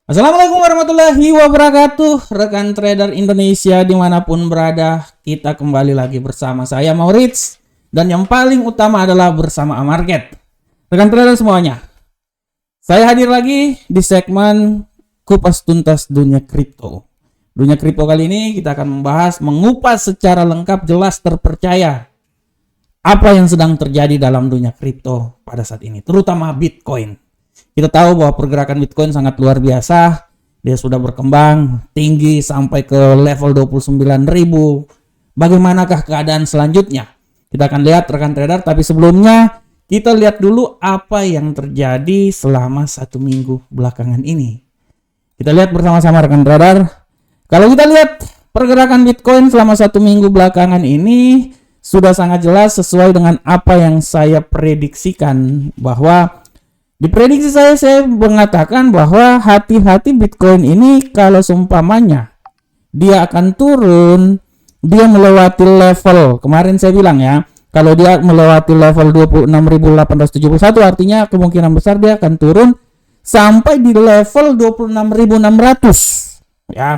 Assalamualaikum warahmatullahi wabarakatuh, rekan trader Indonesia dimanapun berada. Kita kembali lagi bersama saya Maurits, dan yang paling utama adalah bersama Amarket. Rekan trader semuanya, saya hadir lagi di segmen kupas tuntas dunia kripto. Dunia kripto kali ini kita akan membahas, mengupas secara lengkap, jelas, terpercaya apa yang sedang terjadi dalam dunia kripto pada saat ini, terutama Bitcoin. Kita tahu bahwa pergerakan Bitcoin sangat luar biasa. Dia sudah berkembang tinggi sampai ke level 29.000. Bagaimanakah keadaan selanjutnya? Kita akan lihat rekan trader, tapi sebelumnya kita lihat dulu apa yang terjadi selama 1 minggu belakangan ini. Kita lihat bersama-sama rekan trader. Kalau kita lihat pergerakan Bitcoin selama 1 minggu belakangan ini sudah sangat jelas sesuai dengan apa yang saya prediksikan, bahwa di prediksi saya mengatakan bahwa hati-hati Bitcoin ini kalau seumpamanya dia akan turun, dia melewati level, kemarin saya bilang ya, kalau dia melewati level 26.871 artinya kemungkinan besar dia akan turun sampai di level 26.600 ya.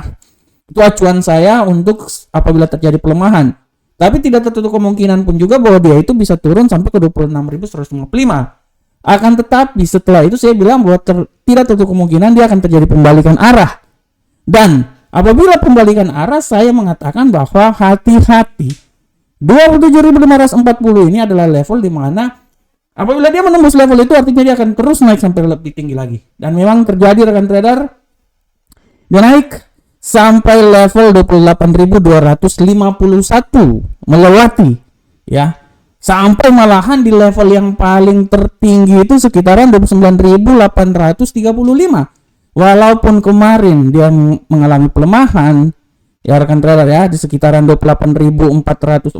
Itu acuan saya untuk apabila terjadi pelemahan. Tapi tidak tertutup kemungkinan pun juga bahwa dia itu bisa turun sampai ke 26.155. Akan tetapi setelah itu saya bilang bahwa tidak tertutup kemungkinan dia akan terjadi pembalikan arah. Dan apabila pembalikan arah, saya mengatakan bahwa hati-hati 27.540 ini adalah level di mana apabila dia menembus level itu artinya dia akan terus naik sampai lebih tinggi lagi. Dan memang terjadi rekan trader, dia naik sampai level 28.251 melewati ya. Sampai malahan di level yang paling tertinggi itu sekitaran 29.835. Walaupun kemarin dia mengalami pelemahan ya rekan trader ya, di sekitaran 28.440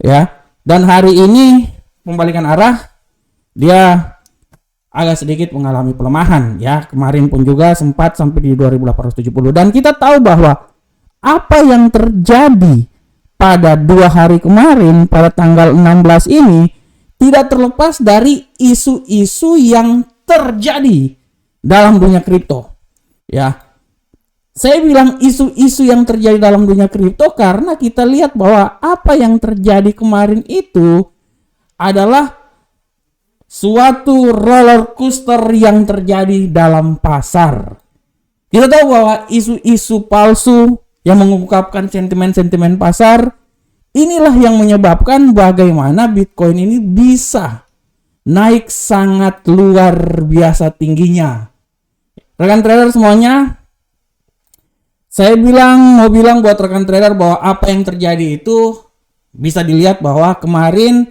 ya. Dan hari ini pembalikan arah dia agak sedikit mengalami pelemahan ya. Kemarin pun juga sempat sampai di 2.870. Dan kita tahu bahwa apa yang terjadi pada 2 hari kemarin, pada tanggal 16 ini, tidak terlepas dari isu-isu yang terjadi dalam dunia kripto. Ya, saya bilang isu-isu yang terjadi dalam dunia kripto karena kita lihat bahwa apa yang terjadi kemarin itu adalah suatu roller coaster yang terjadi dalam pasar. Kita tahu bahwa isu-isu palsu yang mengungkapkan sentimen-sentimen pasar, inilah yang menyebabkan bagaimana Bitcoin ini bisa naik sangat luar biasa tingginya. Rekan trader semuanya, saya mau bilang buat rekan trader bahwa apa yang terjadi itu bisa dilihat bahwa kemarin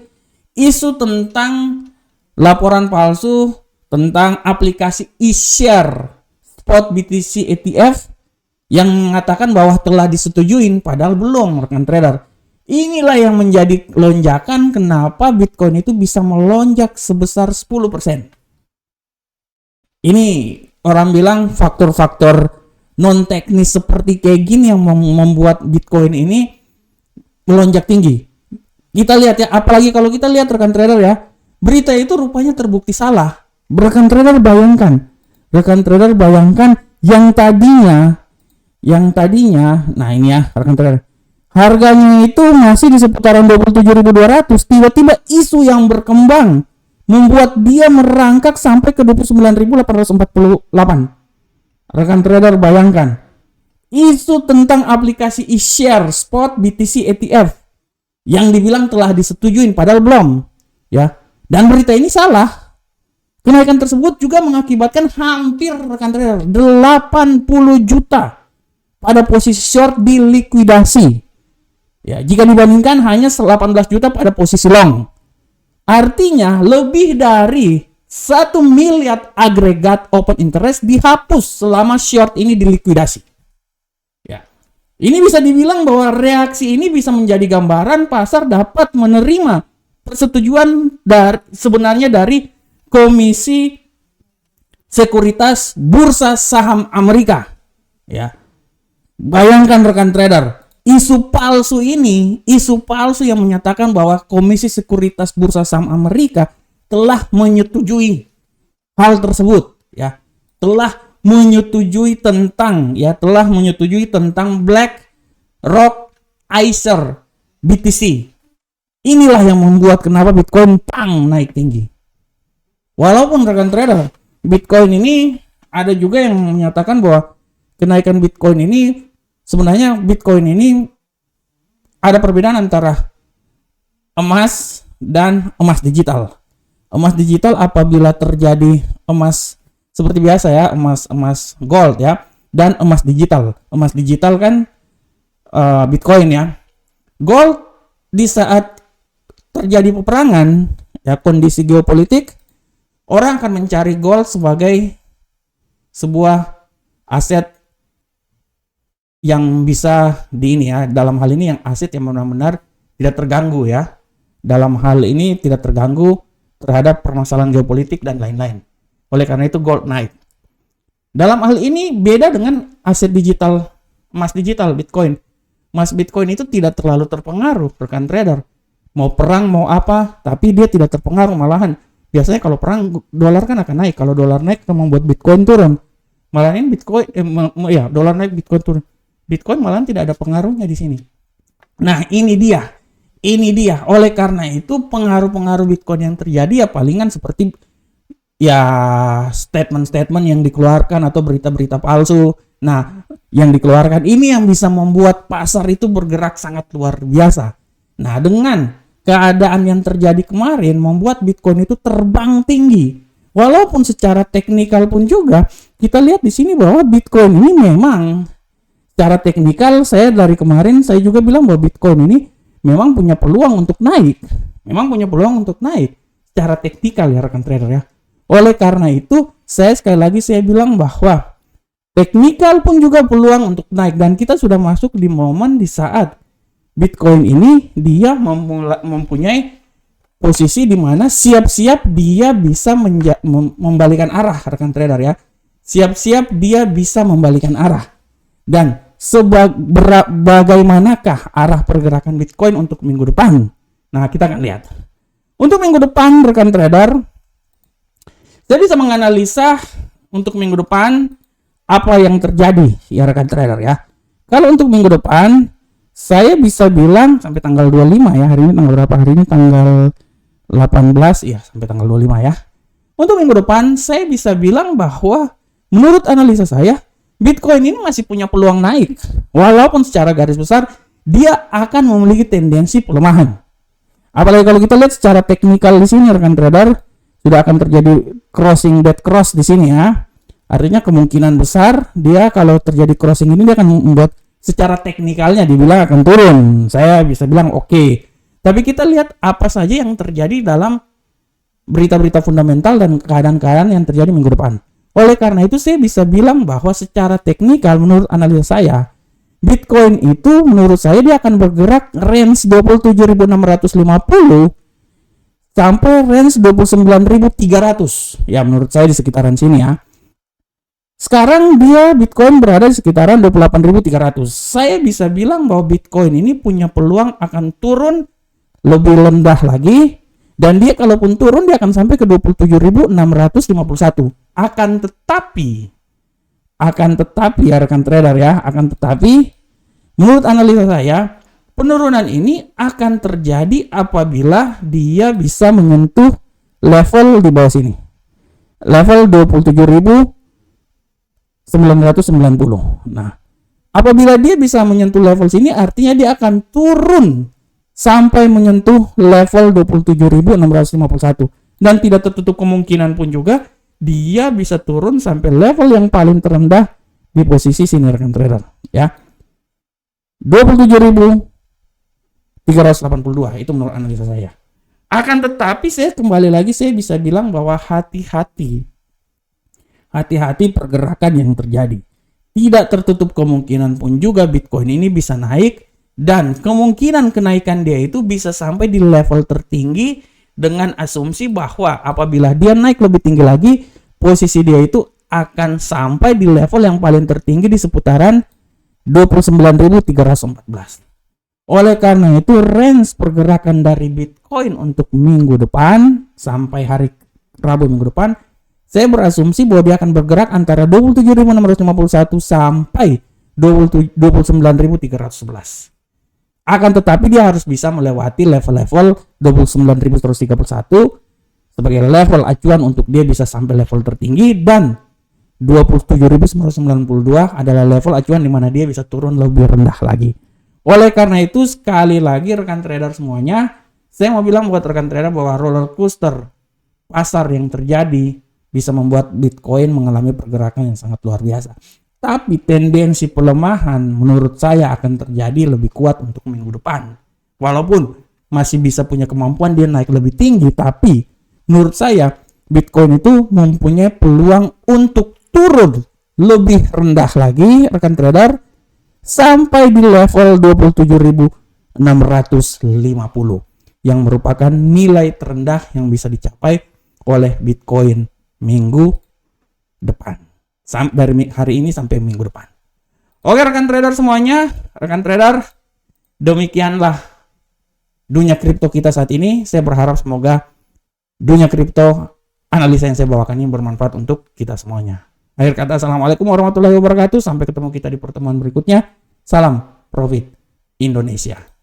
isu tentang laporan palsu tentang aplikasi eShare Spot BTC ETF yang mengatakan bahwa telah disetujuin padahal belum rekan trader. Inilah yang menjadi lonjakan kenapa Bitcoin itu bisa melonjak sebesar 10%. Ini orang bilang faktor-faktor non teknis seperti kayak gini yang membuat Bitcoin ini melonjak tinggi. Kita lihat ya, apalagi kalau kita lihat rekan trader ya, berita itu rupanya terbukti salah. Rekan trader bayangkan yang tadinya, nah ini ya rekan trader, harganya itu masih di seputaran 27.200, tiba-tiba isu yang berkembang membuat dia merangkak sampai ke 29.848. Rekan trader bayangkan, isu tentang aplikasi eShare Spot BTC ETF yang dibilang telah disetujuin padahal belum ya. Dan berita ini salah. Kenaikan tersebut juga mengakibatkan hampir rekan trader 80 juta pada posisi short di likuidasi. Ya, jika dibandingkan hanya 18 juta pada posisi long. Artinya lebih dari 1 miliar agregat open interest dihapus selama short ini dilikuidasi. Ya. Ini bisa dibilang bahwa reaksi ini bisa menjadi gambaran pasar dapat menerima persetujuan sebenarnya dari Komisi Sekuritas Bursa Saham Amerika. Ya. Bayangkan rekan trader, isu palsu yang menyatakan bahwa Komisi Sekuritas Bursa Saham Amerika telah menyetujui hal tersebut ya, telah menyetujui tentang BlackRock ICER BTC. Inilah yang membuat kenapa Bitcoin naik tinggi. Walaupun rekan trader, Bitcoin ini ada juga yang menyatakan bahwa kenaikan Bitcoin ini sebenarnya Bitcoin ini ada perbedaan antara emas dan emas digital. Emas digital apabila terjadi emas seperti biasa ya, emas gold ya, dan emas digital. Emas digital kan Bitcoin ya. Gold di saat terjadi peperangan ya, kondisi geopolitik, orang akan mencari gold sebagai sebuah aset yang bisa dalam hal ini yang aset yang benar-benar tidak terganggu ya. Dalam hal ini tidak terganggu terhadap permasalahan geopolitik dan lain-lain. Oleh karena itu gold naik. Dalam hal ini beda dengan aset digital, emas digital Bitcoin. Emas Bitcoin itu tidak terlalu terpengaruh rekan trader. Mau perang mau apa, tapi dia tidak terpengaruh, malahan biasanya kalau perang dolar kan akan naik. Kalau dolar naik akan membuat Bitcoin turun. Malahan Bitcoin dolar naik Bitcoin turun. Bitcoin malahan tidak ada pengaruhnya di sini. Nah, ini dia. Oleh karena itu pengaruh-pengaruh Bitcoin yang terjadi ya palingan seperti ya statement-statement yang dikeluarkan atau berita-berita palsu. Nah, yang dikeluarkan ini yang bisa membuat pasar itu bergerak sangat luar biasa. Nah, dengan keadaan yang terjadi kemarin membuat Bitcoin itu terbang tinggi. Walaupun secara teknikal pun juga kita lihat di sini bahwa Bitcoin ini memang secara teknikal dari kemarin saya juga bilang bahwa Bitcoin ini memang punya peluang untuk naik. Secara teknikal ya rekan trader ya. Oleh karena itu sekali lagi saya bilang bahwa teknikal pun juga peluang untuk naik, dan kita sudah masuk di momen di saat Bitcoin ini dia mempunyai posisi di mana siap-siap dia bisa membalikan arah rekan trader ya. Siap-siap dia bisa membalikan arah. Dan bagaimanakah arah pergerakan Bitcoin untuk minggu depan? Nah, kita akan lihat. Untuk minggu depan rekan trader, saya bisa menganalisa untuk minggu depan apa yang terjadi ya rekan trader ya. Kalau untuk minggu depan saya bisa bilang sampai tanggal 25 ya. Hari ini tanggal berapa? Hari ini tanggal 18 ya, sampai tanggal 25 ya. Untuk minggu depan saya bisa bilang bahwa menurut analisa saya Bitcoin ini masih punya peluang naik. Walaupun secara garis besar dia akan memiliki tendensi pelemahan. Apalagi kalau kita lihat secara teknikal di sini rekan trader, sudah akan terjadi crossing dead cross di sini ya. Artinya kemungkinan besar dia kalau terjadi crossing ini dia akan membuat secara teknikalnya dibilang akan turun. Saya bisa bilang oke. Tapi kita lihat apa saja yang terjadi dalam berita-berita fundamental dan keadaan-keadaan yang terjadi minggu depan. Oleh karena itu saya bisa bilang bahwa secara teknikal menurut analisa saya, Bitcoin itu menurut saya dia akan bergerak range 27.650 sampai range 29.300. Ya menurut saya di sekitaran sini ya. Sekarang dia Bitcoin berada di sekitaran 28.300. Saya bisa bilang bahwa Bitcoin ini punya peluang akan turun lebih rendah lagi, dan dia kalaupun turun dia akan sampai ke 27.651. Akan tetapi ya rekan trader ya, menurut analisa saya penurunan ini akan terjadi apabila dia bisa menyentuh level di bawah sini. Level 27.990. Nah, apabila dia bisa menyentuh level sini, artinya dia akan turun sampai menyentuh level 27.651. Dan tidak tertutup kemungkinan pun juga dia bisa turun sampai level yang paling terendah di posisi sini rekan trader ya. 27.382 itu menurut analisa saya. Akan tetapi saya kembali lagi saya bisa bilang bahwa hati-hati pergerakan yang terjadi. Tidak tertutup kemungkinan pun juga Bitcoin ini bisa naik, dan kemungkinan kenaikan dia itu bisa sampai di level tertinggi dengan asumsi bahwa apabila dia naik lebih tinggi lagi, posisi dia itu akan sampai di level yang paling tertinggi di seputaran 29.314. Oleh karena itu range pergerakan dari Bitcoin untuk minggu depan sampai hari Rabu minggu depan saya berasumsi bahwa dia akan bergerak antara 27.651 sampai 29.311. Akan tetapi dia harus bisa melewati level-level 29.131 sebagai level acuan untuk dia bisa sampai level tertinggi, dan 27.992 adalah level acuan di mana dia bisa turun lebih rendah lagi. Oleh karena itu, sekali lagi rekan trader semuanya, saya mau bilang buat rekan trader bahwa roller coaster pasar yang terjadi bisa membuat Bitcoin mengalami pergerakan yang sangat luar biasa. Tapi tendensi pelemahan menurut saya akan terjadi lebih kuat untuk minggu depan. Walaupun masih bisa punya kemampuan dia naik lebih tinggi, tapi menurut saya Bitcoin itu mempunyai peluang untuk turun lebih rendah lagi rekan trader sampai di level 27.650 yang merupakan nilai terendah yang bisa dicapai oleh Bitcoin minggu depan. Dari hari ini sampai minggu depan. Oke rekan trader semuanya, rekan trader, demikianlah dunia kripto kita saat ini. Saya berharap semoga dunia kripto analisa yang saya bawakan ini bermanfaat untuk kita semuanya. Akhir kata, assalamualaikum warahmatullahi wabarakatuh. Sampai ketemu kita di pertemuan berikutnya. Salam Profit Indonesia.